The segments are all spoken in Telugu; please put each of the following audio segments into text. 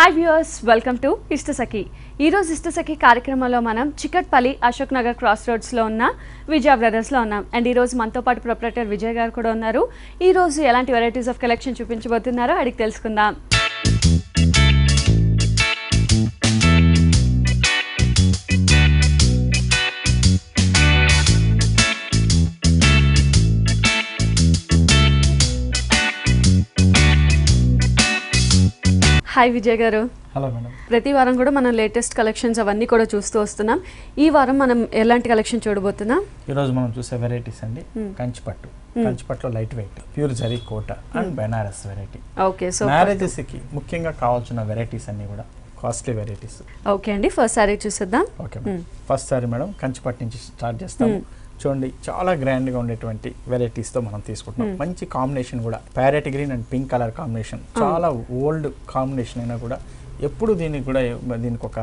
Hi viewers, welcome to Ishtasakhi. ఈరోజు ఇష్టసఖి కార్యక్రమంలో మనం చికట్పల్లి అశోక్ నగర్ క్రాస్ రోడ్స్లో ఉన్న విజయ బ్రదర్స్లో ఉన్నాం. అండ్ ఈరోజు మనతో పాటు ప్రొప్రైటర్ విజయ్ గారు కూడా ఉన్నారు. ఈరోజు ఎలాంటి వెరైటీస్ ఆఫ్ కలెక్షన్ చూపించబోతున్నారో అడిగి తెలుసుకుందాం. హాయ్ విజయ్ గారు. Hello madam. ప్రతి వారం కూడా మనం లేటెస్ట్ కలెక్షన్స్ అవన్నీ కూడా చూస్తూ వస్తున్నాం. ఈ వారం మనం ఎలాంటి కలెక్షన్ చూడబోతున్నాం? ఈరోజు మనం చూసే వెరైటీస్ అండి కంచిపట్టు. కంచిపట్టులో light weight pure zari Kota and Banaras variety. Okay, so మ్యారేజెస్కి ముఖ్యంగా కావాల్సిన వెరైటీస్ అన్ని కూడా కాస్ట్లీ వెరైటీస్. ఓకే అండి, ఫస్ట్ సారీ చూసేద్దాం. Okay first sari madam Kanchipattu నుంచి స్టార్ట్ చేస్తాము. చూడండి, చాలా గ్రాండ్గా ఉండేటువంటి వెరైటీస్తో మనం తీసుకుంటున్నాం. మంచి కాంబినేషన్ కూడా parrot green and pink colour combination. చాలా ఓల్డ్ కాంబినేషన్ అయినా కూడా ఎప్పుడు దీనికి ఒక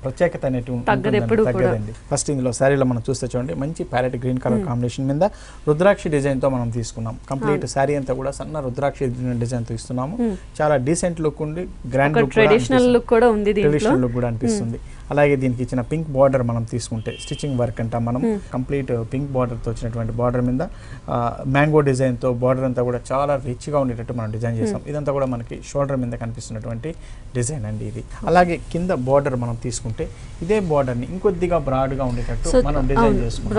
ప్రత్యేకత అనేటివి తగ్గదండి. ఫస్ట్ ఇందులో శారీలో మనం చూస్తే చూడండి, మంచి ప్యారెట్ గ్రీన్ కలర్ కాంబినేషన్ మీద రుద్రాక్షి డిజైన్తో మనం తీసుకున్నాం. కంప్లీట్ శారీ అంతా కూడా సన్న రుద్రాక్షి డిజైన్తో ఇస్తున్నాము. చాలా డీసెంట్ లుక్ ఉండి గ్రాండ్ లుక్, ట్రెడిషనల్ లుక్ కూడా ఉంది, ట్రెడిషనల్ లుక్ కూడా అనిపిస్తుంది. అలాగే దీనికి ఇచ్చిన పింక్ బార్డర్ మనం తీసుకుంటే స్టిచ్చింగ్ వర్క్ అంటాం మనం. కంప్లీట్ పింక్ బార్డర్తో వచ్చినటువంటి బార్డర్ మీద మ్యాంగో డిజైన్తో బార్డర్ అంతా కూడా చాలా రిచ్గా ఉండేటట్టు మనం డిజైన్ చేసాం. ఇదంతా కూడా మనకి షోల్డర్ మీద కనిపిస్తున్నటువంటి డిజైన్ అండి ఇది. అలాగే కింద బార్డర్ మనం తీసుకుంటే ఇదే బార్డర్ని ఇంకొద్దిగా బ్రాడ్గా ఉండేటట్టు మనం డిజైన్ చేసుకుంటాం.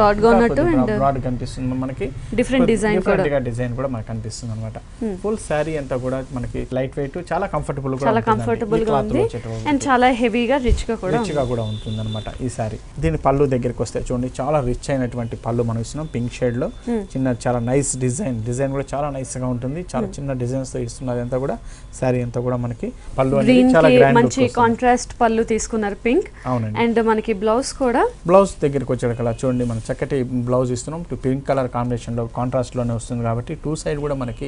బ్రాడ్ కనిపిస్తుంది మనకి, డిఫరెంట్ డిజైన్ కూడా మనకు కనిపిస్తుంది అనమాట. ఫుల్ శారీ అంతా కూడా మనకి లైట్ వెయిట్, చాలా కంఫర్టబుల్ గా ఉంది అండ్ చాలా హెవీగా రిచ్గా కూడా ఉంటుంది అనమాట ఈ సారీ. దీని పళ్ళు దగ్గరికి వస్తే చూడండి, చాలా రిచ్ అయినటువంటి పళ్ళు మనం ఇస్తున్నాం పింక్ షేడ్ లో. చాలా నైస్ డిజైన్ కూడా చాలా నైస్ గా ఉంటుంది. చాలా చిన్న డిజైన్స్ తో ఇస్తున్నది అంతా కూడా. సారీ అంతా కూడా మనకి పళ్ళు అనేది చాలా గ్రాండ్, మంచి కాంట్రాస్ట్ పళ్ళు తీసుకున్నారు పింక్. అవునండి. అండ్ మనకి బ్లౌజ్ కూడా, బ్లౌజ్ దగ్గరికి వచ్చేటకల్లా చూడండి, మనం చక్కటి బ్లౌజ్ ఇస్తున్నాం. పింక్ కలర్ కాంబినేషన్ లో కాంట్రాస్ట్ లోనే వస్తుంది కాబట్టి టూ సైడ్ కూడా మనకి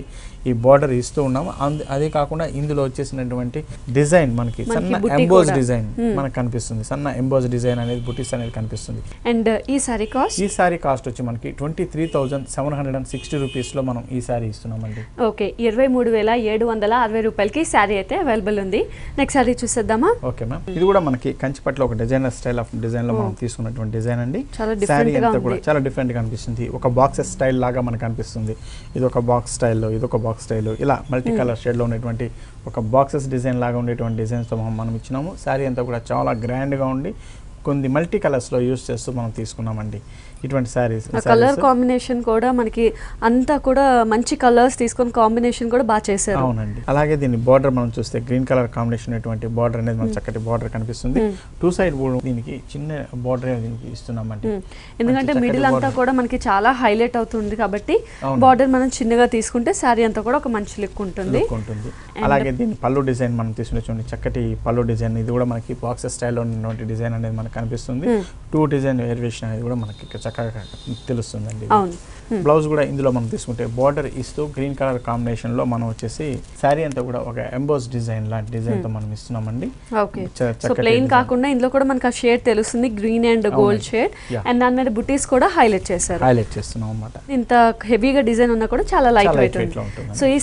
ఈ బార్డర్ ఇస్తూ ఉన్నాము. అదే కాకుండా ఇందులో వచ్చేసినటువంటి డిజైన్ మనకి సన్న ఎంబోస్ డిజైన్ మనకు కనిపిస్తుంది. సన్న ఎంబోస్ డిజైన్ అనేది, బుటీస్ అనేది కనిపిస్తుంది. అండ్ ఈ సారీ కాస్ట్ వచ్చి మనకి 23,760 రూపీస్ లో మనం ఈ సారీ ఇస్తున్నామండి. ఓకే, 23,760 రూపాయలకి సారీ అయితే అవైలబుల్ ఉంది. నెక్స్ట్ సారీ చూసేద్దామా? Okay ma'am. ఇది కూడా మనకి కంచిపట్టులో ఒక డిజైనర్ స్టైల్ ఆఫ్ డిజైన్ లో మనం తీసుకున్నటువంటి డిజైన్ అండి. సారీ అంతా కూడా చాలా డిఫరెంట్ గా కనిపిస్తుంది. ఒక బాక్సెస్ స్టైల్ లాగా మనకు కనిపిస్తుంది. ఇది ఒక బాక్స్ స్టైల్లో, ఇది ఒక బాక్స్ స్టైల్లో, ఇలా మల్టీ కలర్ షేడ్ లో ఉన్నటువంటి ఒక బాక్సెస్ డిజైన్ లాగా ఉండేటువంటి డిజైన్స్తో మనం ఇచ్చినాము. శారీ అంతా కూడా చాలా గ్రాండ్గా ఉండి కొన్ని మల్టీ కలర్స్లో యూస్ చేస్తూ మనం తీసుకున్నామండి ఇటువంటి శారీస్. కలర్ కాంబినేషన్ కూడా మనకి అంతా కూడా మంచి కలర్స్ తీసుకొని కాంబినేషన్ కూడా బాగా చేశారు. అవునండి. అలాగే దీని బార్డర్ మనం చూస్తే గ్రీన్ కలర్ కాంబినేషన్ అటువంటి బార్డర్ అనేది మన చక్కటి బార్డర్ కనిపిస్తుంది. టూ సైడ్ దీనికి చిన్న బార్డర్ దీనికి ఇస్తున్నామండి. ఎందుకంటే మిడిల్ అంతా కూడా మనకి చాలా హైలైట్ అవుతుంది కాబట్టి బార్డర్ మనం చిన్నగా తీసుకుంటే శారీ అంతా కూడా ఒక మంచి లుక్ ఉంటుంది. అలాగే దీని పళ్ళు డిజైన్ మనం తీసుకునే చూడండి, చక్కటి పళ్ళు డిజైన్. ఇది కూడా మనకి బాక్సెస్ స్టైల్లో ఉన్నటువంటి డిజైన్ అనేది మనకు కనిపిస్తుంది. టూ డిజైన్ వేరియేషన్ అనేది కూడా మనకి చక్కగా తెలుస్తుందండి. బ్లౌజ్ కూడా ఇందులో మనం తీసుకుంటే బార్డర్ ఇస్తూ గ్రీన్ కలర్ కాంబినేషన్ లో మనం వచ్చేసి శారీ అంతా కూడా ఒక ఎంబోస్ డిజైన్ లాంటి డిజైన్ తో మనం ఇస్తున్నామండి. సో ప్లెయిన్ కాకుండా ఇందులో కూడా మనకి ఆ షేడ్ తెలుస్తుంది, green and gold shade. And దాని మీద బుటీస్ కూడా హైలైట్ చేస్తున్నాం అన్నమాట. ఇంత హెవీగా డిజైన్ ఉన్నా కూడా చాలా లైట్ వెయిట్ ఉంటుంది. సో ఈ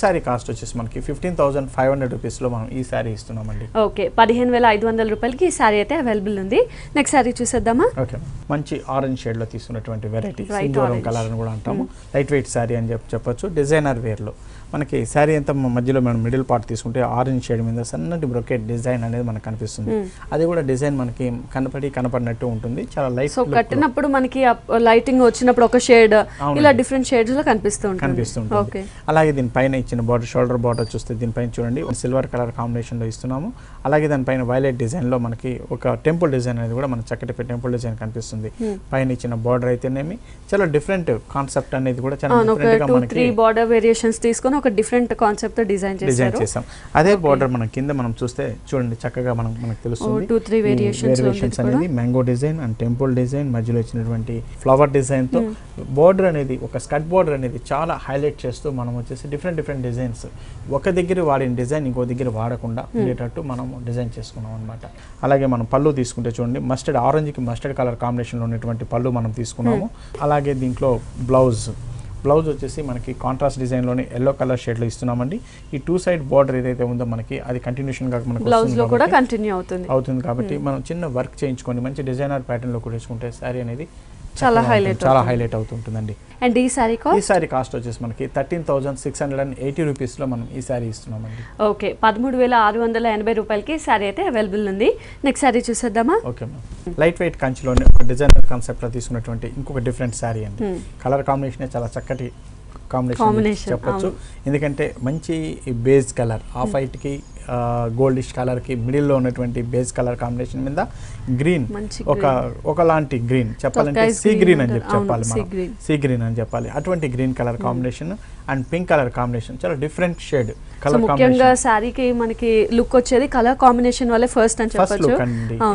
సారీ కాస్ట్ వచ్చేసి మనకి 15,500 రూపీస్ లో మనం ఈ సారీ ఇస్తున్నామండి. ఓకే, 15,500 రూపాయలకి ఈ సారీ అయితే అవైలబుల్ ఉంది. నెక్స్ట్ సారీ చూసేద్దామా? ఓకే, మంచి ఆరెంజ్ షేడ్ లో తీసుకున్నటువంటి వెరైటీ, సింధూరం కలర్ అని కూడా అంటాము. లైట్ వెయిట్ శారీ అని చెప్పొచ్చు. డిజైనర్ వేర్ లో మనకి శారీ అంతా మధ్యలో మనం మిడిల్ పార్ట్ తీసుకుంటే ఆరెంజ్ షేడ్ మీద సన్నటి బ్రొకెట్ డిజైన్ అనేది మనకు కనిపిస్తుంది. అది కూడా డిజైన్ మనకి కనపడినట్టు ఉంటుంది. చాలా లైట్, సో కట్టినప్పుడు మనకి లైటింగ్ వచ్చినప్పుడు ఒక షేడ్ ఇలా డిఫరెంట్ షేడ్స్ లో కనిపిస్తుంది. అలాగే దీనిపైన ఇచ్చిన బార్డర్, షోల్డర్ బార్డర్ చూస్తే దీనిపైన చూడండి సిల్వర్ కలర్ కాంబినేషన్ లో ఇస్తున్నాము. అలాగే దానిపైన వైలెట్ డిజైన్ లో మనకి ఒక టెంపుల్ డిజైన్ అనేది కూడా మన చక్కటి టెంపుల్ డిజైన్ కనిపిస్తుంది. పైన ఇచ్చిన బార్డర్ అయితేనేమి చాలా డిఫరెంట్ కాన్సెప్ట్ అనేది కూడా చాలా డిఫరెంట్ గా మనకి బార్డర్ వేరియేషన్స్ తీసుకొని ఒక డిఫరెంట్ కాన్సెప్ట్ తో డిజైన్ చేసాం. అదే బార్డర్ మనం కింద మనం చూస్తే చూడండి చక్కగా మనకు తెలుస్తుంది. 2-3 వేరియేషన్స్ అనేది mango design and temple design మధ్యలో ఇచ్చినటువంటి ఫ్లవర్ డిజైన్ తో బార్డర్ అనేది ఒక స్కర్ట్ బార్డర్ అనేది చాలా హైలైట్ చేస్తూ మనం వచ్చేసి డిఫరెంట్ డిజైన్స్ ఒక దగ్గర వాడిన డిజైన్ ఇంకో దగ్గర వాడకుండా ఉండేటట్టు మనం డిజైన్ చేసుకున్నాం అనమాట. అలాగే మనం పళ్ళు తీసుకుంటే చూడండి, ఆరెంజ్ కి మస్టర్డ్ కలర్ కాంబినేషన్ లో ఉన్నటువంటి పళ్ళు మనం తీసుకున్నాము. అలాగే దీంట్లో బ్లౌజ్ బ్లౌజ్ వచ్చేసి మనకి కాంట్రాస్ట్ డిజైన్లోనే ఎల్లో కలర్ షేడ్లో ఇస్తున్నామండి. ఈ 2 సైడ్ బార్డర్ ఏదైతే ఉందో మనకి అది కంటిన్యూషన్గా మనకు బ్లౌజ్లో కూడా కంటిన్యూ అవుతుంది కాబట్టి మనం చిన్న వర్క్ చేయించుకొని మంచి డిజైనర్ ప్యాటర్న్లో కుట్టించుకుంటే శారీ అనేది చాలా హైలైట్ అవుతుంటుందండి. అండ్ ఈ సారీ కాస్ట్ వచ్చేసి మనకి 13,680 రూపీస్లో మనం ఈ సారీ ఇస్తున్నామండి. ఓకే, 13,680 రూపాయలకి ఈ సారీ అయితే అవైలబుల్ ఉంది. నెక్స్ట్ సారీ చూసేద్దామా? ఓకే మ్యామ్, లైట్ వెయిట్ కంచిలోనే ఒక డిజైనర్ కాన్సెప్ట్లో తీసుకున్నటువంటి ఇంకొక డిఫరెంట్ సారీ అండి. కలర్ కాంబినేషన్ చాలా చక్కటి కాంబినేషన్ చెప్పొచ్చు. ఎందుకంటే మంచి బేస్ కలర్ ఆఫ్ వైట్కి గోల్డిష్ కలర్కి మిడిల్లో ఉన్నటువంటి బేస్ కలర్ కాంబినేషన్ మీద గ్రీన్ ఒకలాంటి గ్రీన్ చెప్పాలంటే సీ గ్రీన్ అని చెప్పాలి, సీ గ్రీన్ అని చెప్పాలి. అటువంటి green colour combination and pink colour combination చాలా డిఫరెంట్ షేడ్ కలర్ ముఖ్యంగా సారీకి మనకి లుక్ వచ్చేది కలర్ కాంబినేషన్ వల్లే ఫస్ట్ అని చెప్పొచ్చు.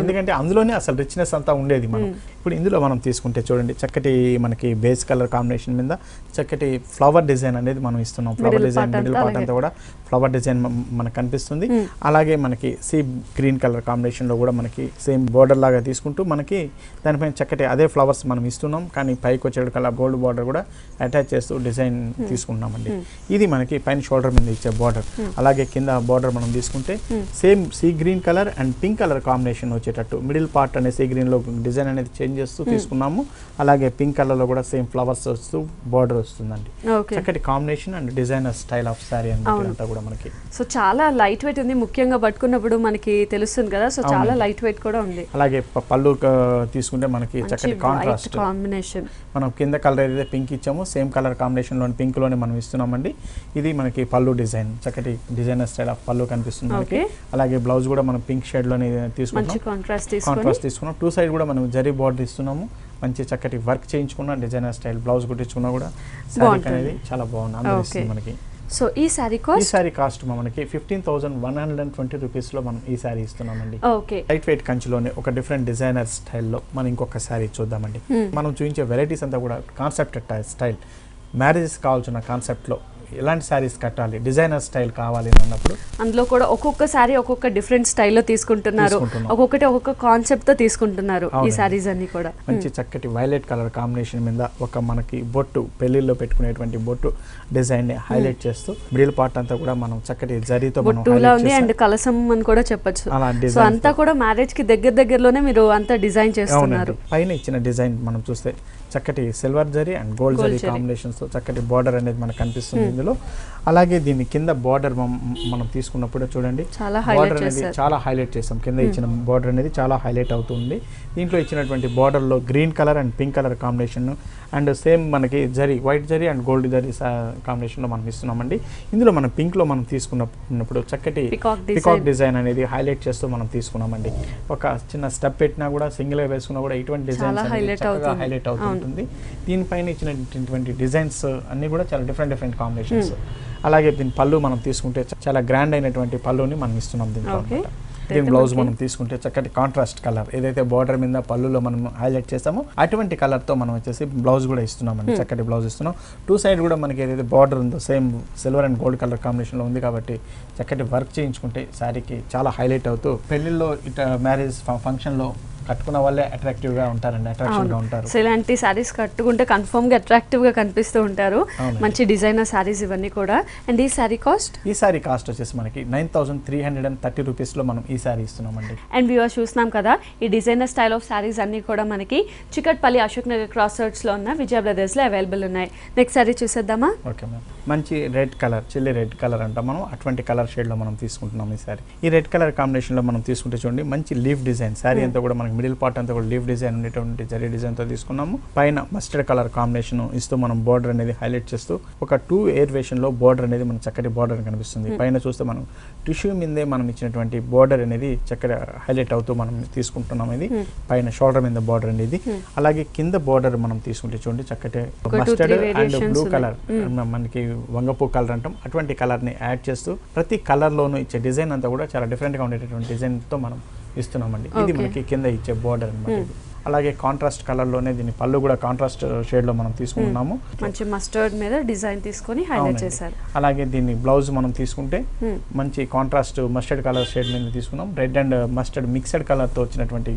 ఎందుకంటే అందులోనే అసలు రిచ్నెస్ అంతా ఉండేది. మనం ఇప్పుడు ఇందులో మనం తీసుకుంటే చూడండి చక్కటి మనకి బేస్ కలర్ కాంబినేషన్ మీద చక్కటి ఫ్లవర్ డిజైన్ అనేది మనం ఇస్తున్నాం. ఫ్లవర్ డిజైన్ మిడిల్ పార్ట్ అంతా కూడా ఫ్లవర్ డిజైన్ మనకు కనిపిస్తుంది. అలాగే మనకి సీ గ్రీన్ కలర్ కాంబినేషన్ లో కూడా మనకి సేమ్ బోర్డర్ లాగా తీసుకుంటూ మనకి దానిపైన చక్కటి అదే ఫ్లవర్స్ మనం ఇస్తున్నాం. కానీ పైకి వచ్చే కలర్ గోల్డ్ బార్డర్ కూడా అటాచ్ చేస్తూ డిజైన్ తీసుకుంటున్నామండి. ఇది మనకి పైన షోల్డర్ మీద ఇచ్చే బార్డర్. అలాగే కింద బార్డర్ మనం తీసుకుంటే same sea green colour and pink colour combination వచ్చేటట్టు మిడిల్ పార్ట్ అనే సీ గ్రీన్ లో డిజైన్ అనేది చేంజ్ చేస్తూ తీసుకున్నాము. అలాగే పింక్ కలర్ లో కూడా సేమ్ ఫ్లవర్స్ వస్తూ బార్డర్ వస్తుందండి. చక్కటి combination and designer style of sorry అంతా కూడా మనకి సో చాలా లైట్ వెయిట్ ఉంది. ముఖ్యంగా పట్టుకున్నప్పుడు మనకి తెలుస్తుంది కదా, సో చాలా లైట్ వెయిట్ కూడా ఉంది. అలాగే పళ్ళు తీసుకుంటే మనకి చక్కటి కాంట్రాస్ట్ కాంబినేషన్ మనం కింద కలర్ ఏదైతే పింక్ ఇచ్చామో సేమ్ కలర్ కాంబినేషన్ లోని పింక్ లోనే మనం ఇస్తున్నామండి. ఇది మనకి పళ్ళు డిజైన్ చక్కటి డిజైనర్ స్టైల్ ఆఫ్ పళ్ళు కనిపిస్తుంది మనకి. అలాగే బ్లౌజ్ కూడా మనం పింక్ షేడ్ లోనే తీసుకున్నాం, కాంట్రాస్ట్ తీసుకున్నాం. 2 సైడ్ కూడా మనం జరీ బార్డర్ ఇస్తున్నాము. మంచి చక్కటి వర్క్ చేయించుకున్న డిజైనర్ స్టైల్ బ్లౌజ్ కుట్టించుకున్నా కూడా సారీ అనేది చాలా బాగుంది అనిపిస్తుంది మనకి. సో ఈ సారీ కాస్ట్ మనకి 15,120 రూపీస్లో మనం ఈ సారీ ఇస్తున్నామండి. లైట్ వెయిట్ కంచిలోనే ఒక డిఫరెంట్ డిజైనర్ స్టైల్లో మనం ఇంకొక సారీ చూద్దామండి. మనం చూపించే వెరైటీస్ అంతా కూడా కాన్సెప్ట్ స్టైల్, మ్యారేజెస్ కావాల్సిన కాన్సెప్ట్లో ఎలాంటి సారీస్ కట్టాలి, డిజైనర్ స్టైల్ కావాలి అన్నప్పుడు అందులో కూడా ఒక్కొక్క సారీ ఒక్కొక్క డిఫరెంట్ స్టైల్లో తీసుకుంటున్నారు, ఒక్కొక్కటి ఒక్కొక్క కాన్సెప్ట్ తో తీసుకుంటున్నారు. ఈ సారీస్ అన్ని కూడా మంచి చక్కటి వైలెట్ కలర్ కాంబినేషన్ మీద ఒక మనకి బొట్టు పెళ్లిల్లో పెట్టుకునేటువంటి బొట్టు డిజైన్ ని హైలైట్ చేస్తూ మిడిల్ పార్ట్ అంతా కూడా మనం చక్కటి జరీతో బొట్టులా ఉంది అండ్ కలసం అని కూడా చెప్పొచ్చు. సో అంతా కూడా మ్యారేజ్ కి దగ్గరలోనే మీరు అంతా డిజైన్ చేస్తున్నారు. పైన ఇచ్చిన డిజైన్ మనం చూస్తే చక్కటి silver zari and gold zari combinations తో చక్కటి బార్డర్ అనేది మనకు కనిపిస్తుంది ఇందులో. అలాగే దీని కింద బార్డర్ మనం తీసుకున్నప్పుడు చూడండి బార్డర్ అనేది చాలా హైలైట్ చేస్తాం. కింద ఇచ్చిన బార్డర్ అనేది చాలా హైలైట్ అవుతుంది. దీంట్లో ఇచ్చినటువంటి బార్డర్ లో green colour and pink colour combination and same మనకి zari white zari and gold zari combination లో మనం ఇస్తున్నామండి. ఇందులో మనం పింక్ లో మనం తీసుకున్నప్పుడు చక్కటి పికాక్ డిజైన్ అనేది హైలైట్ చేస్తూ మనం తీసుకున్నామండి. ఒక చిన్న స్టెప్ పెట్టినా కూడా సింగిల్ గా వేసుకున్నా కూడా ఇటువంటి డిజైన్స్ చక్కగా హైలైట్ అవుతుంది. దీనిపైన ఇచ్చినటువంటి డిజైన్స్ అన్ని కూడా చాలా డిఫరెంట్ కాంబినేషన్స్. అలాగే దీని పళ్ళు మనం తీసుకుంటే చాలా గ్రాండ్ అయినటువంటి పళ్ళుని మనం ఇస్తున్నాం దీంట్లో. దీని బ్లౌజ్ మనం తీసుకుంటే చక్కటి కాంట్రాస్ట్ కలర్ ఏదైతే బార్డర్ మీద పళ్ళులో మనం హైలైట్ చేస్తామో అటువంటి కలర్ తో మనం వచ్చేసి బ్లౌజ్ కూడా ఇస్తున్నామండి. చక్కటి బ్లౌజ్ ఇస్తున్నాం. 2 సైడ్ కూడా మనకి ఏదైతే బార్డర్ ఉందో same silver and gold colour combination లో ఉంది కాబట్టి చక్కటి వర్క్ చేయించుకుంటే శారీకి చాలా హైలైట్ అవుతూ పెళ్లిలో ఇట్లా మ్యారేజ్ ఫంక్షన్ లో కట్టుకున్న వాళ్ళే అట్రాక్టివ్ గా ఉంటారండి, అట్రాక్షన్ గా ఉంటారు. సో ఇలాంటి సారీస్ కట్టుకుంటే కన్ఫర్మ్ గా అట్రాక్టివ్ గా కనిపిస్తూ ఉంటారు. మంచి డిజైనర్ సారీస్ ఇవన్నీ కూడా. అండ్ ఈ సారీ కాస్ట్ వచ్చేసి మనకి 9,330 రూపీస్ లో మనం ఈ సారీ ఇస్తున్నామండి. అండ్ వ్యూవర్స్ చూస్తున్నాం కదా ఈ డిజైనర్ స్టైల్ ఆఫ్ సారీస్ అన్ని కూడా మనకి చికట్పల్లి అశోక్ నగర్ క్రాస్ రోడ్స్ లో ఉన్న విజయ బ్రదర్స్ లో అవైలబుల్ ఉన్నాయి. నెక్స్ట్ సారీ చూసేద్దామా? ఓకే మ్యామ్, మంచి red colour chilli red colour అంటాం మనం, అటువంటి కలర్ షేడ్ లో మనం తీసుకుంటున్నాం ఈ సారీ. ఈ రెడ్ కలర్ కాంబినేషన్ లో మనం తీసుకుంటే చూడండి మంచి లీఫ్ డిజైన్ సారీ అంతా కూడా మనకి మిడిల్ పార్ట్ అంతా కూడా లీఫ్ డిజైన్ ఉండేటువంటి జరీ డిజైన్ తో తీసుకున్నాము. పైన మస్టర్డ్ కలర్ కాంబినేషన్ ఇస్తూ మనం బార్డర్ అనేది హైలైట్ చేస్తూ ఒక 2 ఎయిర్వేషన్ లో బార్డర్ అనేది మన చక్కటి బార్డర్ కనిపిస్తుంది. పైన చూస్తే మనం టిష్యూ మీదే మనం ఇచ్చినటువంటి బార్డర్ అనేది చక్కగా హైలైట్ అవుతూ మనం తీసుకుంటున్నాం. ఇది పైన షోల్డర్ మీద బార్డర్ అనేది. అలాగే కింద బార్డర్ మనం తీసుకుంటే చూడండి చక్కటి మస్టర్డ్ అండ్ బ్లూ కలర్ మనకి వంగపూ కలర్ అంటాం, అటువంటి కలర్ ని యాడ్ చేస్తూ ప్రతి కలర్ లోనూ ఇచ్చే డిజైన్ అంతా కూడా చాలా డిఫరెంట్ గా ఉండేటటువంటి డిజైన్ తో మనం ఇస్తున్నామండి. ఇది మనకి కింద ఇచ్చే బార్డర్ అన్నమాట. అలాగే కాంట్రాస్ట్ కలర్ లోనే దీని పళ్ళు కూడా కాంట్రాస్ట్ షేడ్ లో మనం తీసుకుంటున్నాము. మంచి మస్టర్డ్ మీద డిజైన్ తీసుకొని హైలైట్ చేశారు. అలాగే దీని బ్లౌజ్ మనం తీసుకుంటే మంచి కాంట్రాస్ట్ మస్టర్డ్ కలర్ షేడ్ మీద తీసుకున్నాం. Red and mustard mixed colour తో వచ్చినటువంటి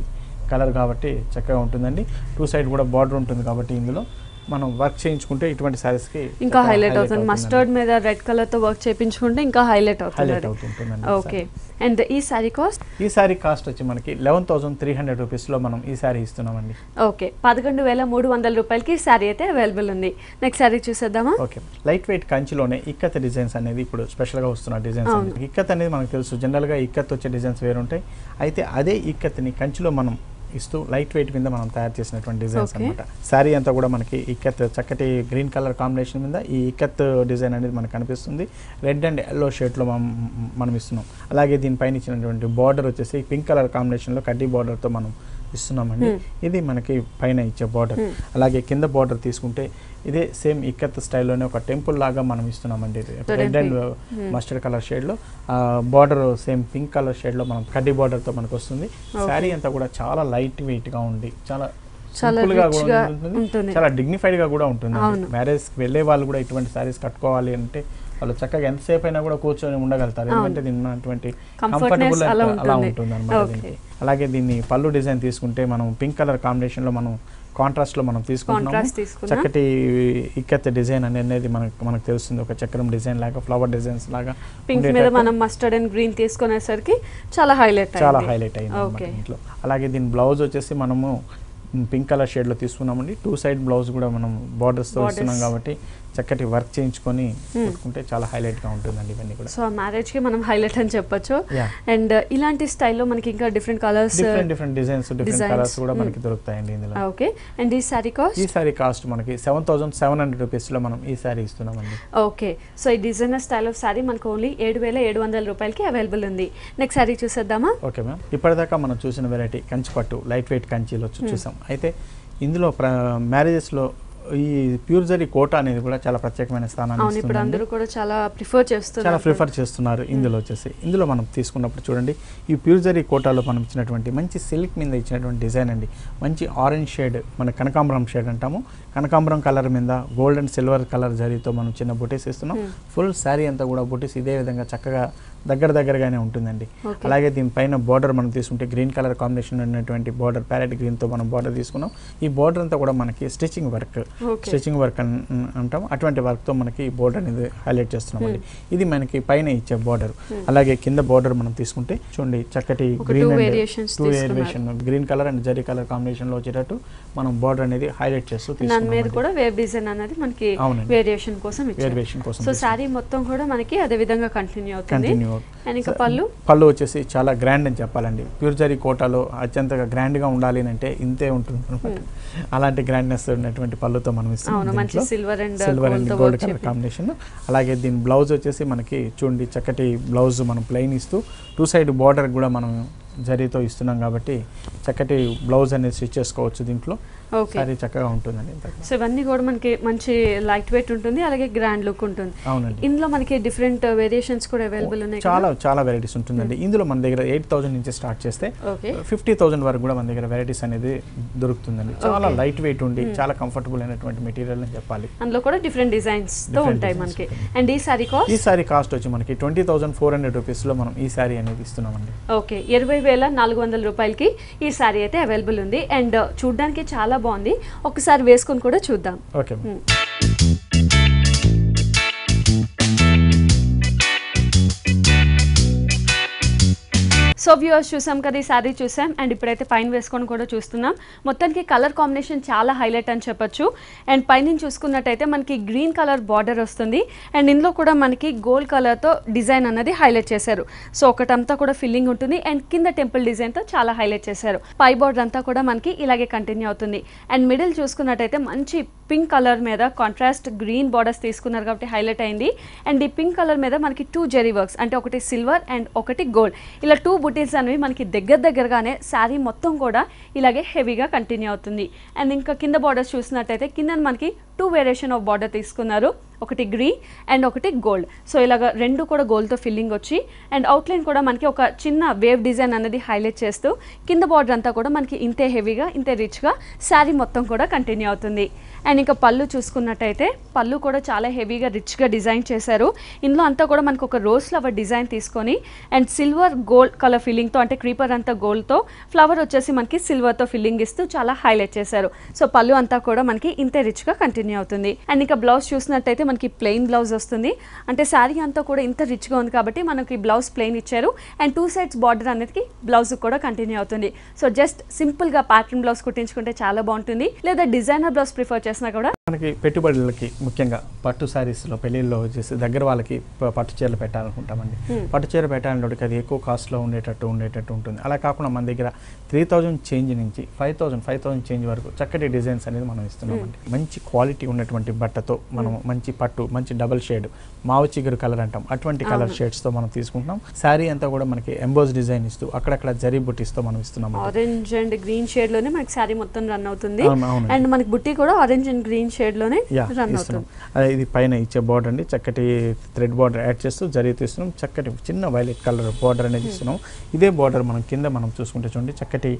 కలర్ కాబట్టి చక్కగా ఉంటుందండి. 2 సైడ్ కూడా బార్డర్ ఉంటుంది కాబట్టి ఇందులో మనం వర్క్ చేయించుకుంటే ఇటువంటి సారీస్ కి ఇంకా హైలైట్ అవుతుంది. మస్టర్డ్ మీద రెడ్ కలర్ తో వర్క్ చేయించుకుంటే ఇంకా హైలైట్ అవుతుంది. ఓకే, అండ్ ఈ సారీ కాస్ట్? ఈ సారీ కాస్ట్ వచ్చి మనకి 11,300 రూపీస్ లో మనం ఈ సారీ ఇస్తున్నామండి. ఓకే, 11,300 రూపాయలకి ఈ సారీ అయితే అవైలబుల్ ఉంది. నెక్స్ట్ సారీ చూసేద్దామా? ఓకే, లైట్ వెయిట్ కంచిలోనే ఇక్కత్ డిజైన్స్ అనేది ఇప్పుడు స్పెషల్ గా వస్తున్న డిజైన్స్. ఇక్కత్ అనేది మనకు తెలుసు, జనరల్ గా ఇక్కత్ వచ్చే డిజైన్స్ వేరు ఉంటాయి. అయితే అదే ఇక్కత్ని కంచిలో మనం ఇస్తూ లైట్ వెయిట్ మీద మనం తయారు చేసినటువంటి డిజైన్స్ అనమాట. శారీ అంతా కూడా మనకి ఇక్కత్ చక్కటి గ్రీన్ కలర్ కాంబినేషన్ మీద ఈ ఇక్కత్ డిజైన్ అనేది మనకు కనిపిస్తుంది. రెడ్ అండ్ ఎల్లో షేడ్లో మనం ఇస్తున్నాం. అలాగే దీనిపైన ఇచ్చినటువంటి బార్డర్ వచ్చేసి పింక్ కలర్ కాంబినేషన్లో కడ్డీ బార్డర్తో మనం ఇస్తున్నామండి. ఇది మనకి పైన ఇచ్చే బార్డర్. అలాగే కింద బార్డర్ తీసుకుంటే ఇదే సేమ్ ఇక్కత్ స్టైల్లోనే ఒక టెంపుల్ లాగా మనం ఇస్తున్నామండి. రెడ్ అండ్ మస్టర్డ్ కలర్ షేడ్లో బార్డర్ సేమ్ పింక్ కలర్ షేడ్లో మనం కడ్డీ బార్డర్తో మనకు వస్తుంది. శారీ అంతా కూడా చాలా లైట్ వెయిట్గా ఉండి చాలా సింపుల్ గా కూడా ఉంటుంది, చాలా డిగ్నిఫైడ్ గా కూడా ఉంటుంది. మ్యారేజ్ కి వెళ్ళే వాళ్ళు కూడా ఇటువంటి సారీస్ కట్టుకోవాలి అంటే వాళ్ళు చక్కగా ఎంతసేపు అయినా కూడా కూర్చొని ఉండగలుగుతారు. ఎందుకంటే దీని ఉన్నటువంటి కంఫర్టబుల్ అలా ఉంటుంది అనమాట దీనికి. అలాగే దీన్ని పళ్ళు డిజైన్ తీసుకుంటే మనం పింక్ కలర్ కాంబినేషన్ లో మనం కాంట్రాస్ట్ లో మనం తీసుకుంటున్నాము. చక్కటి ఇక్కత్ డిజైన్ అనేది మనకు తెలుస్తుంది. ఒక చక్రం డిజైన్ లాగా, ఫ్లవర్ డిజైన్స్ లాగా పింక్ మీద మనం మస్టర్డ్ అండ్ గ్రీన్ తీసుకునేసరికి చాలా హైలైట్ అయింది ఇంట్లో. అలాగే దీని బ్లౌజ్ వచ్చేసి మనము పింక్ కలర్ షేడ్ లో తీసుకున్నామండి. 2 సైడ్ బ్లౌజ్ కూడా మనం బార్డర్స్ తో ఇస్తున్నాం కాబట్టి చక్కటి వర్క్ చేయించుకొని పెట్టుకుంటే చాలా హైలైట్ గా ఉంటుందండి ఇవన్నీ కూడా. సో మ్యారేజ్ కి మనం హైలైట్ అని చెప్పొచ్చు. అండ్ ఇలాంటి స్టైల్లో మనకి ఇంకా different colours, different designs, different colours కూడా మనకి దొరుకుతాయండి ఇందులో. ఓకే, అండ్ ఈ సారీ కాస్ట్? ఈ సారీ కాస్ట్ మనకి 7,700 రూపీస్ లో మనం ఈ సారీ ఇస్తున్నామండి. ఓకే, సో ఈ డిజైనర్ స్టైల్ ఆఫ్ సారీ మనకు ఓన్లీ 7,700 రూపాయలకి అవైలబుల్ ఉంది. నెక్స్ట్ సారీ చూసేద్దామా? ఓకే మ్యామ్, ఇప్పటిదాకా మనం చూసిన వెరైటీ కంచి పట్టు లైట్ వెయిట్ కంచిలో చూసాం. అయితే ఇందులో మ్యారేజెస్లో ఈ ప్యూర్ జరీ కోట అనేది కూడా చాలా ప్రత్యేకమైన స్థానాన్ని ఇస్తుంది. ఇప్పుడు అందరూ కూడా చాలా ప్రిఫర్ చేస్తున్నారు. ఇందులో మనం తీసుకున్నప్పుడు చూడండి, ఈ ప్యూర్ జరీ కోటాలో మనం ఇచ్చినటువంటి మంచి సిల్క్ మీద ఇచ్చినటువంటి డిజైన్ అండి. మంచి ఆరెంజ్ షేడ్, మన కనకాంబరం షేడ్ అంటాము. కనకాంబరం కలర్ మీద గోల్డ్ అండ్ సిల్వర్ కలర్ జరీతో మనం చిన్న బుటీస్ ఇస్తున్నాం. ఫుల్ శారీ అంతా కూడా బుటీస్ ఇదే విధంగా చక్కగా దగ్గరగానే ఉంటుందండి. అలాగే దీనిపైన బార్డర్ మనం తీసుకుంటే గ్రీన్ కలర్ కాంబినేషన్ ఉన్నటువంటి బార్డర్, ప్యారెట్ గ్రీన్తో మనం బార్డర్ తీసుకున్నాం. ఈ బార్డర్ అంతా కూడా మనకి స్టిచ్చింగ్ వర్క్ అంటాం. అటువంటి వర్క్తో మనకి ఈ బార్డర్ అనేది హైలైట్ చేస్తున్నామండి. ఇది మనకి పైన ఇచ్చే బార్డర్. అలాగే కింద బార్డర్ మనం తీసుకుంటే చూడండి చక్కటి green and 2 variation green colour and zari colour combination లో వచ్చేటట్టు మనం బార్డర్ అనేది హైలైట్ చేస్తూ అదే విధంగా కంటిన్యూ అవుతుంది. పళ్ళు వచ్చేసి చాలా గ్రాండ్ అని చెప్పాలండి. ప్యూర్ జరీ కోటాలో అత్యంతగా గ్రాండ్ గా ఉండాలి అంటే ఇంతే ఉంటుంది అనమాట. అలాంటి గ్రాండ్నెస్ ఉన్నటువంటి పళ్ళుతో మనం ఇస్తాం. Silver and gold colour combination. అలాగే దీని బ్లౌజ్ వచ్చేసి మనకి చూడండి చక్కటి బ్లౌజ్ మనం ప్లెయిన్ ఇస్తూ 2 సైడ్ బార్డర్ కూడా మనం జరీతో ఇస్తున్నాం కాబట్టి చక్కటి బ్లౌజ్ అనేది స్టిచ్ చేసుకోవచ్చు దీంట్లో. సారీ చక్కగా ఉంటుందండి. సో ఇవన్నీ కూడా మనకి మంచి లైట్ వెయిట్ ఉంటుంది, అలాగే గ్రాండ్ లుక్ ఉంటుంది. అవునండి, ఇందులో మనకి డిఫరెంట్ వేరియేషన్స్ కూడా అవైలబుల్ ఉన్నాయి. చాలా వెరైటీస్ ఉంటుందండి. ఇందులో మన దగ్గర 8,000 నుంచి స్టార్ట్ చేస్తే 50,000 వరకు కూడా మన దగ్గర వెరైటీస్ అనేది దొరుకుతుందండి. చాలా లైట్ వెయిట్ ఉండి చాలా కంఫర్టబుల్ అయినటువంటి మెటీరియల్ అని చెప్పాలి. అందులో కూడా డిఫరెంట్ డిజైన్స్ తో ఉంటాయి మనకి. అండ్ ఈ సారీ కాస్ట్ వచ్చి మనకి 20,400 రూపీస్ లో మనం ఈ సారీ అనేది ఇస్తున్నామండి. ఓకే, 20,400 రూపాయలకి ఈ సారీ అయితే అవైలబుల్ ఉంది. అండ్ చూడడానికి చాలా బాగుంది, ఒకసారి వేసుకొని కూడా చూద్దాం. ఓకే, సో వ్యూవర్స్ చూసాం కదా, ఈ సారీ చూసాం. అండ్ ఇప్పుడైతే పైన వేసుకొని కూడా చూస్తున్నాం. మొత్తానికి కలర్ కాంబినేషన్ చాలా హైలైట్ అని చెప్పొచ్చు. అండ్ పైన చూసుకున్నట్టయితే మనకి గ్రీన్ కలర్ బార్డర్ వస్తుంది. అండ్ ఇందులో కూడా మనకి గోల్డ్ కలర్తో డిజైన్ అన్నది హైలైట్ చేశారు. సో ఒకటంతా కూడా ఫిల్లింగ్ ఉంటుంది. అండ్ కింద టెంపుల్ డిజైన్తో చాలా హైలైట్ చేశారు. పై బార్డర్ అంతా కూడా మనకి ఇలాగే కంటిన్యూ అవుతుంది. అండ్ మిడిల్ చూసుకున్నట్టయితే మంచి పింక్ కలర్ మీద కాంట్రాస్ట్ గ్రీన్ బార్డర్స్ తీసుకున్నారు కాబట్టి హైలైట్ అయింది. అండ్ ఈ పింక్ కలర్ మీద మనకి 2 జెరీ వర్క్స్, అంటే ఒకటి సిల్వర్ అండ్ ఒకటి గోల్డ్, ఇలా 2 బుటీస్ అనేవి మనకి దగ్గరగానే శారీ మొత్తం కూడా ఇలాగే హెవీగా కంటిన్యూ అవుతుంది. అండ్ ఇంకా కింద బార్డర్స్ చూసినట్టయితే కింద మనకి 2 వేరియేషన్ ఆఫ్ బార్డర్ తీసుకున్నారు, ఒకటి గ్రీన్ అండ్ ఒకటి గోల్డ్. సో ఇలాగ రెండు కూడా గోల్డ్తో ఫిల్లింగ్ వచ్చి అండ్ అవుట్లైన్ కూడా మనకి ఒక చిన్న వేవ్ డిజైన్ అనేది హైలైట్ చేస్తూ కింద బార్డర్ అంతా కూడా మనకి ఇంతే హెవీగా ఇంతే రిచ్గా శారీ మొత్తం కూడా కంటిన్యూ అవుతుంది. అండ్ ఇంకా పళ్ళు చూసుకున్నట్టయితే పళ్ళు కూడా చాలా హెవీగా రిచ్గా డిజైన్ చేశారు. ఇందులో అంతా కూడా మనకు ఒక రోజ్ ఫ్లవర్ డిజైన్ తీసుకొని అండ్ సిల్వర్ గోల్డ్ కలర్ ఫిల్లింగ్తో, అంటే క్రీపర్ అంతా గోల్డ్తో, ఫ్లవర్ వచ్చేసి మనకి సిల్వర్తో ఫిల్లింగ్ ఇస్తూ చాలా హైలైట్ చేశారు. సో పళ్ళు అంతా కూడా మనకి ఇంతే రిచ్గా కంటిన్యూ అవుతుంది. అండ్ ఇంకా బ్లౌజ్ చూసినట్టయితే మనకి ప్లెయిన్ బ్లౌజ్ వస్తుంది. అంటే శారీ అంతా కూడా ఇంత రిచ్గా ఉంది కాబట్టి మనకి బ్లౌజ్ ప్లెయిన్ ఇచ్చారు అండ్ 2 సైడ్స్ బార్డర్ అనేది బ్లౌజ్ కూడా కంటిన్యూ అవుతుంది. సో జస్ట్ సింపుల్గా ప్యాటర్న్ బ్లౌజ్ కుట్టించుకుంటే చాలా బాగుంటుంది, లేదా డిజైనర్ బ్లౌజ్ ప్రిఫర్ చేసినా కూడా. మనకి పెట్టుబడులకి ముఖ్యంగా పట్టు శారీస్లో పెళ్ళిళ్ళలో వచ్చేసి దగ్గర వాళ్ళకి పట్టు చీరలు పెట్టాలనుకుంటామండి. పట్టు చీర పెట్టాలంటే అది ఎక్కువ కాస్ట్లో ఉండేటట్టు ఉంటుంది. అలా కాకుండా మన దగ్గర 3000 చేంజ్ నుంచి 5000 చేంజ్ వరకు చక్కటి డిజైన్స్ అనేది మనం ఇస్తున్నామండి. మంచి క్వాలిటీ ఉన్నటువంటి బట్టతో మనం మంచి పట్టు, మంచి డబల్ షేడ్, మావ చిగురు కలర్ అంటాం, అటువంటి కలర్ షేడ్స్తో మనం తీసుకుంటున్నాం. శారీ అంతా కూడా మనకి ఎంబోస్ డిజైన్ ఇస్తూ అక్కడక్కడ జరీ బుట్టీస్తో మనం ఇస్తున్నాం. ఆరెంజ్ అండ్ గ్రీన్ షేడ్ లోనే మనకి శారీ మొత్తం రన్ అవుతుంది. అండ్ మనకి బుట్టి కూడా ఆరెంజ్ అండ్ గ్రీన్ షేడ్ లోనే రన్ అవుతుంది. ఇది పైన ఇచ్చే బార్డర్ అండి, చక్కటి థ్రెడ్ బార్డర్ యాడ్ చేస్తూ జరీ తీస్తున్నాం. చక్కటి చిన్న వైలెట్ కలర్ బార్డర్ అనేది ఇస్తున్నాం. ఇదే బార్డర్ మనం కింద మనం చూసుకుంటే చూడండి, చక్కటి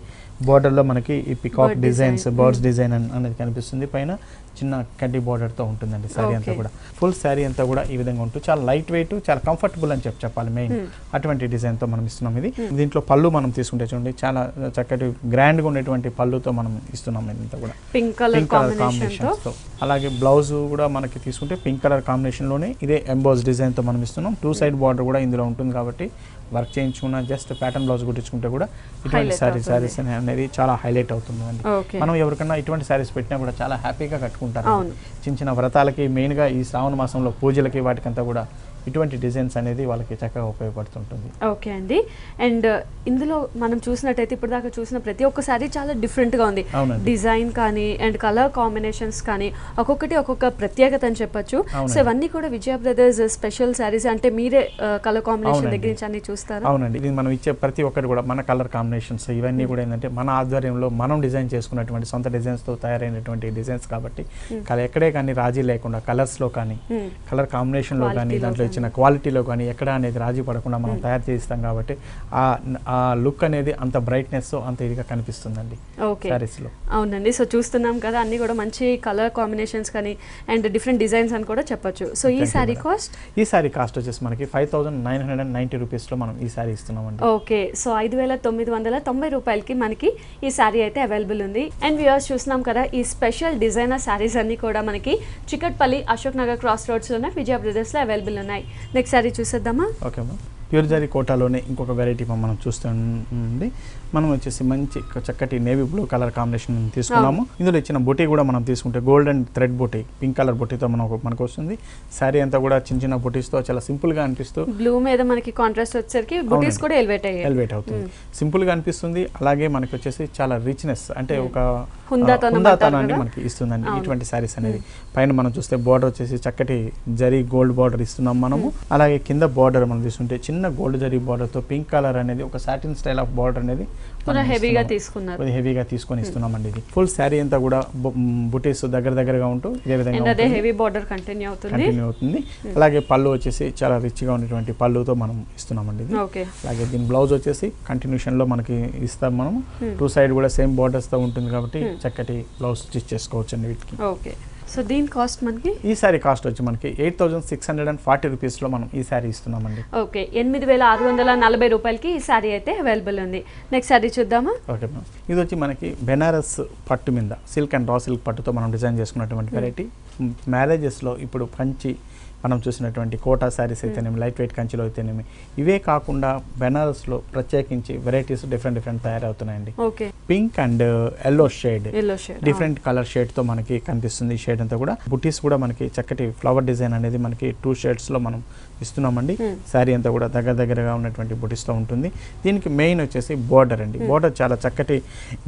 బార్డర్లో మనకి ఈ పికాక్ డిజైన్స్, బర్డ్స్ డిజైన్ అనేది కనిపిస్తుంది. పైన చిన్న కడ్డీ బార్డర్తో ఉంటుందండి శారీ అంతా కూడా. ఫుల్ శారీ అంతా కూడా ఈ విధంగా ఉంటుంది. చాలా లైట్ వెయిట్, చాలా కంఫర్టబుల్ అని చెప్పాలి మెయిన్. అటువంటి డిజైన్తో మనం ఇస్తున్నాం. ఇది దీంట్లో పళ్ళు మనం తీసుకుంటే చూడండి, చాలా చక్కటి గ్రాండ్గా ఉండేటువంటి పళ్ళుతో మనం ఇస్తున్నాం. ఇదంతా కూడా పింక్ కలర్ కాంబినేషన్తో. అలాగే బ్లౌజ్ కూడా మనకి తీసుకుంటే పింక్ కలర్ కాంబినేషన్లోనే ఇదే ఎంబోస్ డిజైన్తో మనం ఇస్తున్నాం. 2 సైడ్ బార్డర్ కూడా ఇందులో ఉంటుంది కాబట్టి వర్క్ చేయించుకున్న జస్ట్ ప్యాటర్న్ బ్లౌజ్ కుట్టించుకుంటే కూడా ఇటువంటి శారీస్ అనేది చాలా హైలైట్ అవుతుంది అండి. మనం ఎవరికన్నా ఇటువంటి శారీస్ పెట్టినా కూడా చాలా హ్యాపీగా కట్టుకుంటారు. చిన్న వ్రతాలకి, మెయిన్గా ఈ శ్రావణ మాసంలో పూజలకి వాటికంతా కూడా ఇటువంటి డిజైన్స్ అనేది వాళ్ళకి చక్కగా ఉపయోగపడుతుంటుంది. ఓకే అండి. అండ్ ఇందులో మనం చూసినట్టయితే ఇప్పుడు దాకా చూసిన ప్రతి ఒక్క శారీ చాలా డిఫరెంట్గా ఉంది. డిజైన్ కానీ అండ్ కలర్ కాంబినేషన్స్ కానీ ఒక్కొక్కటి ఒక్కొక్క ప్రత్యేకత అని చెప్పొచ్చు. సో ఇవన్నీ కూడా విజయ బ్రదర్స్ స్పెషల్ శారీస్. అంటే మీరే కలర్ కాంబినేషన్ దగ్గర నుంచి అన్ని చూస్తారు? అవునండి. ఇది మనం ఇచ్చే ప్రతి ఒక్కటి కూడా మన కలర్ కాంబినేషన్స్ ఇవన్నీ కూడా ఏంటంటే మన ఆధ్వర్యంలో మనం డిజైన్ చేసుకున్నటువంటి సొంత డిజైన్స్తో తయారైనటువంటి డిజైన్స్ కాబట్టి ఎక్కడే కానీ రాజీ లేకుండా కలర్స్లో కానీ, కలర్ కాంబినేషన్లో కానీ, దాంట్లో ఇచ్చిన క్వాలిటీలో కానీ ఎక్కడ అనేది రాజీ పడకుండా మనం తయారు చేస్తాం కాబట్టి ఆ లుక్ అనేది అంత బ్రైట్నెస్ అంత ఇదిగా కనిపిస్తుందండి శారీస్లో. అవునండి. సో చూస్తున్నాం కదా, అన్ని కూడా మంచి కలర్ కాంబినేషన్స్ కానీ అండ్ డిఫరెంట్ డిజైన్స్ అని కూడా చెప్పొచ్చు. సో ఈ శారీ కాస్ట్ వచ్చేసి మనకి 5990 రూపీస్లో మనం ఈ శారీ ఇస్తున్నామండి. ఓకే. సో 5990 రూపాయలకి మనకి ఈ శారీ అయితే అవైలబుల్ ఉంది. అండ్ వ్యూవర్స్ చూస్తున్నాం కదా, ఈ స్పెషల్ డిజైనర్ శారీస్ అన్ని కూడా మనకి చికట్పల్లి అశోక్ నగర్ క్రాస్ రోడ్స్లోనే విజయ బ్రదర్స్లో అవైలబుల్ ఉన్నాయి. నెక్స్ట్ శారీ చూసేద్దామా? Okay ma'am. ప్యూర్ జరీ కోటాలోనే ఇంకొక వెరైటీ మనం చూస్తుంది. మనం వచ్చేసి మంచి చక్కటి నేవీ బ్లూ కలర్ కాంబినేషన్ తీసుకున్నాము. ఇందులో ఇచ్చిన బుటీ కూడా మనం తీసుకుంటే గోల్డెన్ థ్రెడ్ బుటీ, పింక్ కలర్ బుటీతో మనకు వస్తుంది. శారీ అంతా కూడా చిన్న బుటీస్తో చాలా సింపుల్ గా అనిపిస్తూ, బ్లూ మీద మనకి కాంట్రాస్ట్ వచ్చేసరికి బుటీస్ కూడా ఎలివేట్ అవుతుంది. సింపుల్ గా అనిపిస్తుంది. అలాగే మనకి వచ్చేసి చాలా రిచ్నెస్, అంటే ఒక హుందాతనాన్ని మనకి ఇస్తుందండి ఇటువంటి శారీస్ అనేది. పైన మనం చూస్తే బార్డర్ వచ్చేసి చక్కటి జరీ గోల్డ్ బార్డర్ ఇస్తున్నాం మనము. అలాగే కింద బార్డర్ మనం తీసుకుంటే చిన్న గోల్డ్ జరీ బార్డర్ తో పింక్ కలర్ అనేది ఒక సాటిన్ స్టైల్ ఆఫ్ బార్డర్ అనేది హెవీగా తీసుకొని ఇస్తున్నామండి. ఇది ఫుల్ శారీ అంతా కూడా బుటీస్ దగ్గరగా ఉంటూ ఇదే విధంగా హెవీ బార్డర్ కంటిన్యూ అవుతుంది. అలాగే పళ్ళు వచ్చేసి చాలా రిచ్ గా ఉన్నటువంటి పళ్ళుతో మనం ఇస్తున్నామండి. అలాగే దీని బ్లౌజ్ వచ్చేసి కంటిన్యూషన్ లో మనకి ఇస్తాం మనం. 2 సైడ్ కూడా సేమ్ బార్డర్స్ తో ఉంటుంది కాబట్టి చక్కటి బ్లౌజ్ స్టిచ్ చేసుకోవచ్చు అండి వీటికి. ఓకే. సో దీని కాస్ట్ మనకి ఈ సారీ కాస్ట్ వచ్చి మనకి 8640 రూపీస్లో మనం ఈ సారీ ఇస్తున్నామండి. ఓకే. 8640 రూపాయలకి ఈ సారీ అయితే అవైలబుల్ ఉంది. నెక్స్ట్ సారీ చూద్దామా? Okay ma'am. ఇది వచ్చి మనకి బెనారస్ పట్టు మీద సిల్క్ అండ్ రా సిల్క్ పట్టుతో మనం డిజైన్ చేసుకున్నటువంటి వెరైటీ. మ్యారేజెస్లో ఇప్పుడు కంచి మనం చూసినటువంటి కోటా శారీస్ అయితేనేమి, లైట్ వెయిట్ కంచిలో అయితేనేమి, ఇవే కాకుండా బెనారస్లో ప్రత్యేకించి వెరైటీస్ డిఫరెంట్ తయారవుతున్నాయండి. Pink and yellow shade, different colour షేడ్తో మనకి కనిపిస్తుంది. ఈ షేడ్ అంతా కూడా బుటీస్ కూడా మనకి చక్కటి ఫ్లవర్ డిజైన్ అనేది మనకి 2 షేడ్స్లో మనం ఇస్తున్నామండి. శారీ అంతా కూడా దగ్గరగా ఉన్నటువంటి బుటీస్తో ఉంటుంది. దీనికి మెయిన్ వచ్చేసి బార్డర్ అండి. బార్డర్ చాలా చక్కటి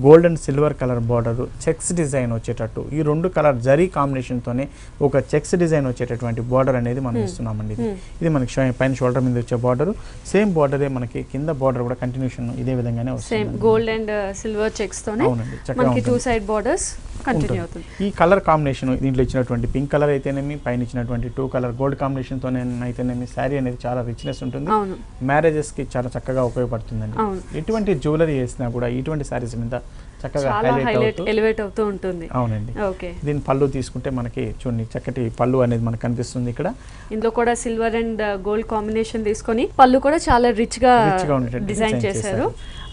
gold and silver colour border, checks design వచ్చేటట్టు ఈ 2 కలర్ జరీ కాంబినేషన్తోనే ఒక చెక్స్ డిజైన్ వచ్చేటటువంటి బార్డర్ అనేది మనం ఇస్తున్నామండి. ఇది మనకి పైన షోల్డర్ మీద వచ్చే బార్డర్, సేమ్ బార్డరే మనకి కింద బార్డర్ కూడా కంటిన్యూషన్ ఇదే విధంగానే వస్తుంది. Same gold and silver checks తోనే మనకి 2 సైడ్ బార్డర్స్ కంటిన్యూ అవుతుంది. ఈ కలర్ కాంబినేషన్ దీంట్లో ఇచ్చినటువంటి పింక్ కలర్ అయితేనేమి, పైన ఇచ్చినటువంటి 2 కలర్ గోల్డ్ కాంబినేషన్ తోనే అయితేనేమి శారీ అనేది చాలా రిచ్నెస్ ఉంటుంది. మ్యారేజెస్ కి చాలా చక్కగా ఉపయోగపడుతుందండి. ఎటువంటి జ్యువెలరీ వేసినా కూడా ఇటువంటి శారీస్ మీద చక్కగా హైలైట్ ఎలివేట్ అవుతూ ఉంటుంది. అవునండి. దీని పళ్ళు తీసుకుంటే మనకి చూడండి చక్కటి పళ్ళు అనేది మనకు కనిపిస్తుంది. ఇక్కడ ఇందులో కూడా సిల్వర్ అండ్ గోల్డ్ కాంబినేషన్ తీసుకొని పళ్ళు కూడా చాలా రిచ్ గా డిజైన్ చేశారు.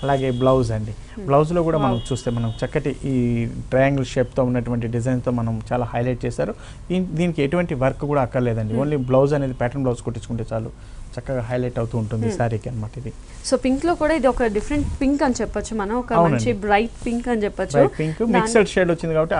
అలాగే బ్లౌజ్ అండి, బ్లౌజ్ లో కూడా మనం చూస్తే మనం చక్కటి ఈ ట్రయాంగిల్ షేప్ తో ఉన్నటువంటి డిజైన్ తో మనం చాలా హైలైట్ చేశారు. దీనికి ఎటువంటి వర్క్ కూడా అక్కర్లేదండి, ఓన్లీ బ్లౌజ్ అనేది ప్యాటర్న్ బ్లౌజ్ కుట్టించుకుంటే చాలు చక్కగా హైలైట్ అవుతూ ఉంటుంది శారీకి అన్నమాట. ఇది సో పింక్ లో కూడా ఇది ఒక డిఫరెంట్ పింక్ అని చెప్పొచ్చు, మనం ఒక మంచి బ్రైట్ పింక్ అని చెప్పొచ్చు. పింక్ మిక్స్డ్ షేడ్ వచ్చింది కాబట్టి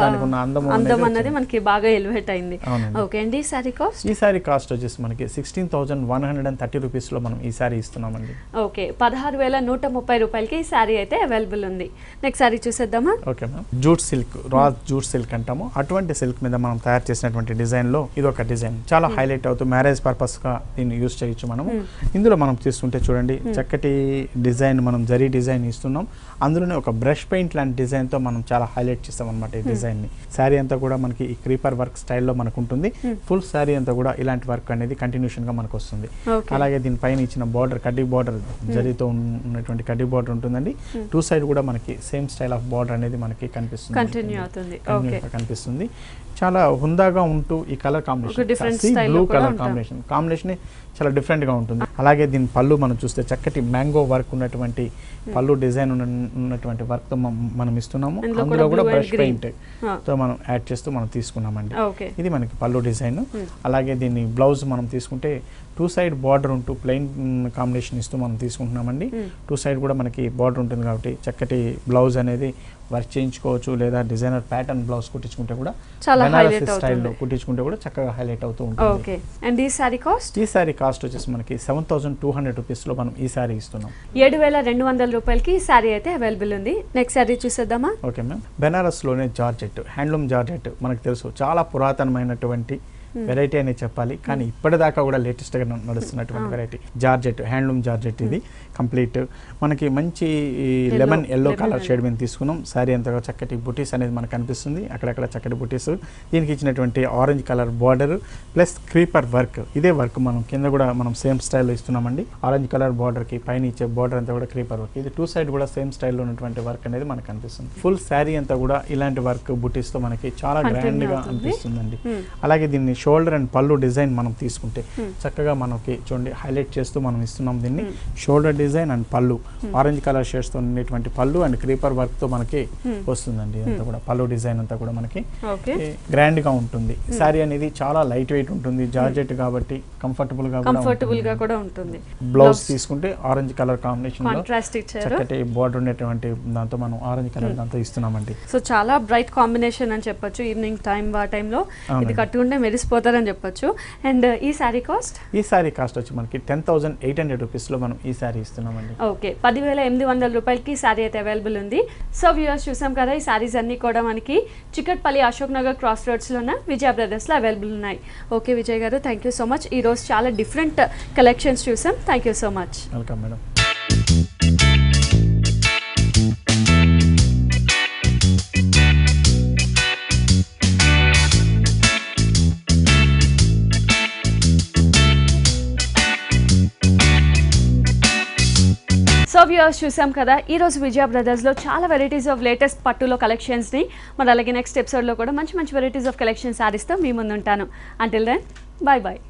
దానికి ఉన్న అందం అన్నది మనకి బాగా ఎలివేట్ అయింది. ఓకే అండి, ఈ సారీ కాస్ట్? ఈ సారీ కాస్ట్ వచ్చేసి మనకి 16,130 రూపీస్ లో మనం ఈ సారీ ఇస్తున్నామండి. ఓకే, 16,130 రూపాయలకి ఈ సారీ అయితే అవైలబుల్ ఉంది. నెక్స్ట్ సారీ చూసేద్దామా? ఓకే మ్యామ్, జూట్ సిల్క్, రా జూట్ సిల్క్ అంటాము, అటువంటి సిల్క్ మీద మనం తయారు చేసినటువంటి డిజైన్ లో ఇది ఒక డిజైన్ చాలా హైలైట్ అవుతూ మ్యారేజ్ పర్పస్ గా దీన్ని యూజ్ చేయొచ్చు మనం. ఇందులో మనం తీసుకుంటే చూడండి చక్కటి డిజైన్, మనం జరీ డిజైన్ ఇస్తున్నాం, అందులోనే ఒక బ్రష్ పెయింట్ లాంటి డిజైన్ తో మనం చాలా హైలైట్ చేస్తాం అనమాట ఈ డిజైన్ ని. శారీ అంతా కూడా మనకి ఈ క్రీపర్ వర్క్ స్టైల్లో మనకు ఉంటుంది. ఫుల్ శారీ అంతా కూడా ఇలాంటి వర్క్ అనేది కంటిన్యూషన్ గా మనకు వస్తుంది. అలాగే దీనిపైన ఇచ్చిన బార్డర్ కడ్డీ బార్డర్, జరీతో ఉన్నటువంటి కడ్డీ బార్డర్ ఉంటుందండి. 2 సైడ్ కూడా మనకి సేమ్ స్టైల్ ఆఫ్ బార్డర్ అనేది మనకి కనిపిస్తుంది, కనిపిస్తుంది. చాలా హుందాగా ఉంటూ ఈ colour combination blue colour combination చాలా డిఫరెంట్ గా ఉంటుంది. అలాగే దీని పళ్ళు మనం చూస్తే చక్కటి మ్యాంగో వర్క్ ఉన్నటువంటి పళ్ళు డిజైన్ ఉన్నటువంటి వర్క్ తో మనం ఇస్తున్నాము. అందులో కూడా బ్రష్ పెయింట్ తో మనం యాడ్ చేస్తూ మనం తీసుకున్నామండి. ఇది మనకి పళ్ళు డిజైన్. అలాగే దీన్ని బ్లౌజ్ మనం తీసుకుంటే 2 సైడ్ బార్డర్ ఉంటూ ప్లెయిన్ కాంబినేషన్ ఇస్తూ మనం తీసుకుంటున్నామండి. 2 సైడ్ కూడా మనకి బార్డర్ ఉంటుంది కాబట్టి చక్కటి బ్లౌజ్ అనేది వర్క్ చేయించుకోవచ్చు, లేదా డిజైనర్ ప్యాటర్న్ బ్లౌజ్ కుట్టించుకుంటే కూడా బనారసి స్టైల్లో కుట్టించుకుంటే కూడా చక్కగా హైలైట్ అవుతూ ఉంటుంది. ఓకే, అండ్ ఈ సారీ కాస్ట్? ఈ సారీ కాస్ట్ వచ్చేసి మనకి 7,200 రూపీస్ లో మనం ఈ సారీ ఇస్తున్నాం. 7,200 రూపాయలకి ఈ సారీ అయితే అవైలబుల్ ఉంది. నెక్స్ట్ సారీ చూసేద్దామా? ఓకే మ్యామ్, బెనారస్ లోనే జార్జెట్, హ్యాండ్లూమ్ జార్జెట్ మనకు తెలుసు చాలా పురాతనమైనటువంటి వెరైటీ అనేది చెప్పాలి, కానీ ఇప్పటిదాకా కూడా లేటెస్ట్ గా నడుస్తున్నటువంటి వెరైటీ జార్జెట్, హ్యాండ్లూమ్ జార్జెట్. ఇది కంప్లీట్ మనకి మంచి లెమన్ ఎల్లో కలర్ షేడ్ మీద తీసుకున్నాం. శారీ అంతగా చక్కటి బుటీస్ అనేది మనకు కనిపిస్తుంది, అక్కడక్కడ చక్కటి బుటీస్. దీనికి ఇచ్చినటువంటి orange colour border plus creeper work, ఇదే వర్క్ మనం కింద కూడా మనం సేమ్ స్టైల్లో ఇస్తున్నామండి. ఆరెంజ్ కలర్ బార్డర్ కి పైన ఇచ్చే బార్డర్ అంతా కూడా క్రీపర్ వర్క్. ఇది 2 సైడ్ కూడా సేమ్ స్టైల్లో ఉన్నటువంటి వర్క్ అనేది మనకు కనిపిస్తుంది. ఫుల్ శారీ అంతా కూడా ఇలాంటి వర్క్ బుటీస్ తో మనకి చాలా గ్రాండ్ గా అనిపిస్తుందండి. అలాగే దీన్ని షోల్డర్ అండ్ పళ్ళు డిజైన్ మనం తీసుకుంటే చక్కగా మనకి చూడండి హైలైట్ చేస్తూ మనం ఇస్తున్నాం దీన్ని. షోల్డర్ డిజైన్ అండ్ పళ్ళు ఆరెంజ్ కలర్ షేడ్స్ తో ఉండేటువంటి పళ్ళు అండ్ క్రీపర్ వర్క్ తో మనకి వస్తుందండి. అంతా కూడా పళ్ళు డిజైన్ అంతా కూడా మనకి గ్రాండ్ గా ఉంటుంది. శారీ అనేది చాలా లైట్ వెయిట్ ఉంటుంది, జార్జెట్ కాబట్టి కంఫర్టబుల్ గా కూడా ఉంటుంది. బ్లౌజ్ తీసుకుంటే ఆరెంజ్ కలర్ కాంబినేషన్ లో చక్కటి బార్డర్ ఉండేటువంటి దాంతో మనం ఆరెంజ్ కలర్ దాంతో ఇస్తున్నామండి. సో చాలా బ్రైట్ కాంబినేషన్ అని చెప్పొచ్చు. ఈవినింగ్ టైం ఆ టైంలో ఇది కట్టుకుంటే మెరిసిపోతారని చెప్పొచ్చు. అండ్ ఈ సారీ కాస్ట్? ఈ సారీ కాస్ట్ వచ్చి మనకి 10,800 రూపీస్ లో మనం ఈ సారీ ఇస్తున్నామండి. ఓకే, 10,800 రూపాయలకి సారీ అయితే అవైలబుల్ ఉంది. సో వ్యూవర్స్ చూసాం కదా, ఈ సారీస్ అన్ని కూడా మనకి చికట్పల్లి అశోక్ నగర్ క్రాస్ రోడ్స్ లో ఉన్న విజయ బ్రదర్స్ లో అవైలబుల్ ఉన్నాయి. ఓకే విజయ్ గారు, థ్యాంక్ యూ సో మచ్. ఈ రోజు చాలా డిఫరెంట్ కలెక్షన్స్ చూసాం. Thank you so much. Welcome madam. So viewers చూసాం కదా, ఈ రోజు విజయ బ్రదర్స్లో చాలా వెరైటీస్ ఆఫ్ లేటెస్ట్ పట్టులో కలెక్షన్స్ని, మరి అలాగే నెక్స్ట్ ఎపిసోడ్లో కూడా మంచి మంచి వెరైటీస్ ఆఫ్ కలెక్షన్స్ సారీస్తో మీ ముందు ఉంటాను. Until then, bye bye.